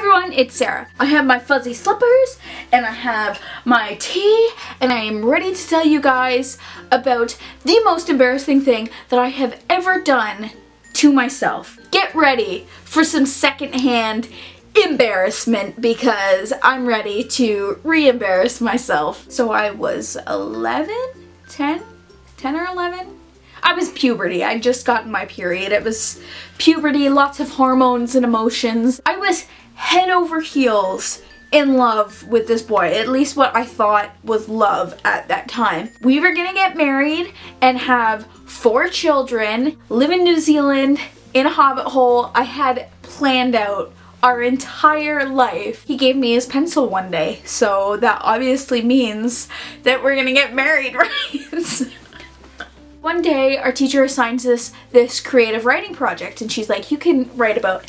everyone, it's Sarah. I have my fuzzy slippers and I have my tea and I am ready to tell you guys about the most embarrassing thing that I have ever done to myself. Get ready for some secondhand embarrassment because I'm ready to re-embarrass myself. So I was 10 or 11? I was puberty. I'd just gotten my period. It was puberty, lots of hormones and emotions. I was head over heels in love with this boy, at least what I thought was love at that time. We were gonna get married and have 4 children, live in New Zealand in a hobbit hole. I had planned out our entire life. He gave me his pencil one day, so that obviously means that we're gonna get married, right? One day, our teacher assigns us this creative writing project, and she's like, you can write about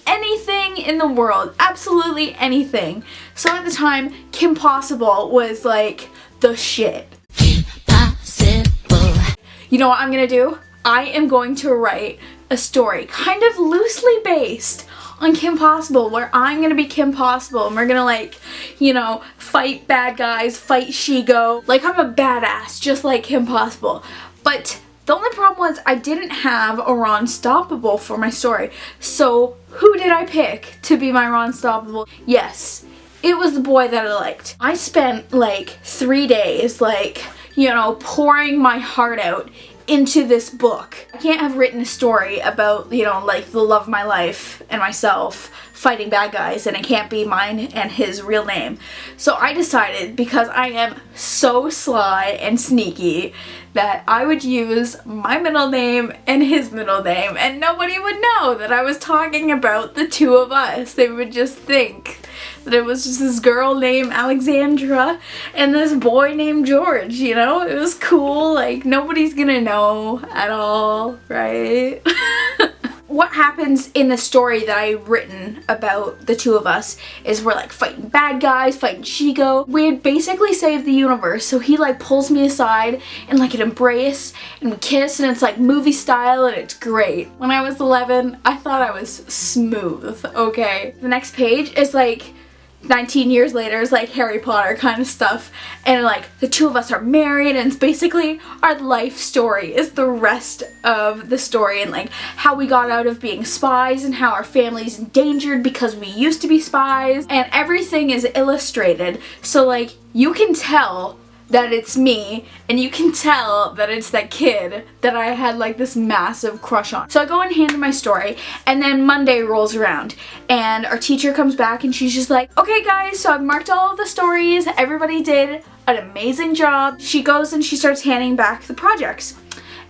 anything in the world, absolutely anything. So at the time, Kim Possible was like the shit. Impossible. You know what I'm gonna do? I am going to write a story kind of loosely based on Kim Possible, where I'm gonna be Kim Possible and we're gonna, like, you know, fight bad guys, fight Shigo. Like, I'm a badass, just like Kim Possible. But the only problem was I didn't have a Ron Stoppable for my story. So who did I pick to be my Ron Stoppable? Yes, it was the boy that I liked. I spent like 3 days, like, you know, pouring my heart out into this book. I can't have written a story about, you know, like the love of my life and myself fighting bad guys, and it can't be mine and his real name. So I decided, because I am so sly and sneaky, that I would use my middle name and his middle name, and nobody would know that I was talking about the two of us. They would just think that it was just this girl named Alexandra and this boy named George, you know? It was cool, like, nobody's gonna know at all, right? What happens in the story that I've written about the two of us is we're like fighting bad guys, fighting Shigo. We had basically saved the universe, so he like pulls me aside and like an embrace and we kiss and it's like movie style and it's great. When I was 11, I thought I was smooth, okay? The next page is like 19 years later, is like Harry Potter kind of stuff, and like the two of us are married and it's basically our life story is the rest of the story, and like how we got out of being spies and how our family's endangered because we used to be spies, and everything is illustrated, so like you can tell that it's me and you can tell that it's that kid that I had like this massive crush on. So I go and hand him my story, and then Monday rolls around and our teacher comes back and she's just like, okay guys, so I've marked all of the stories, everybody did an amazing job. She goes and she starts handing back the projects.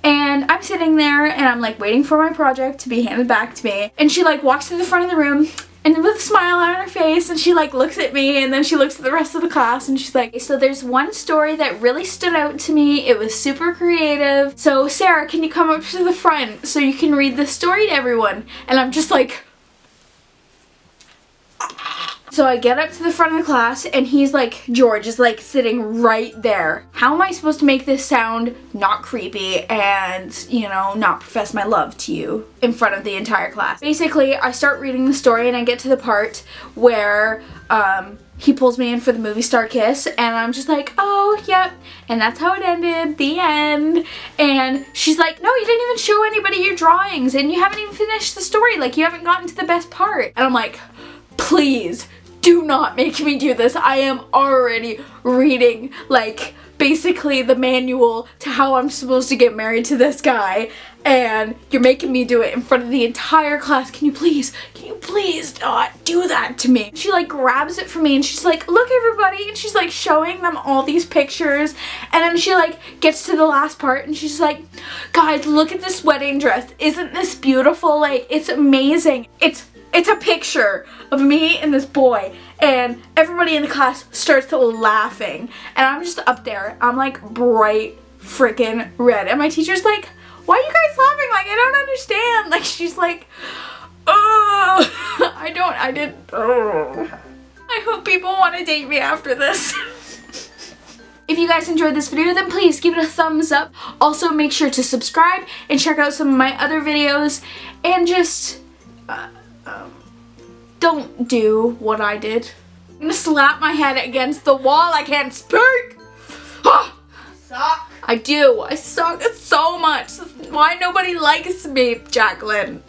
And I'm sitting there and I'm like waiting for my project to be handed back to me, and she like walks to the front of the room and with a smile on her face, and she like looks at me and then she looks at the rest of the class and she's like, so there's one story that really stood out to me. It was super creative. So Sarah, can you come up to the front so you can read this story to everyone? And I'm just like, so I get up to the front of the class and he's like, George is like sitting right there. How am I supposed to make this sound not creepy and, you know, not profess my love to you in front of the entire class? Basically, I start reading the story and I get to the part where he pulls me in for the movie star kiss, and I'm just like, oh, yep, and that's how it ended, the end. And she's like, no, you didn't even show anybody your drawings and you haven't even finished the story, like you haven't gotten to the best part. And I'm like, please do not make me do this. I am already reading like basically the manual to how I'm supposed to get married to this guy, and you're making me do it in front of the entire class. Can you please not do that to me? She like grabs it from me and she's like, look everybody, and she's like showing them all these pictures, and then she like gets to the last part and she's like, guys, look at this wedding dress. Isn't this beautiful? Like, it's amazing. It's a picture of me and this boy, and everybody in the class starts laughing, and I'm just up there, I'm like bright freaking red, and my teacher's like, why are you guys laughing? Like, I don't understand. Like, she's like, oh, I hope people want to date me after this. If you guys enjoyed this video, then please give it a thumbs up. Also, make sure to subscribe and check out some of my other videos, and just don't do what I did. I'm gonna slap my head against the wall. I can't speak. Suck. I do. I suck so much. Why nobody likes me, Jacqueline?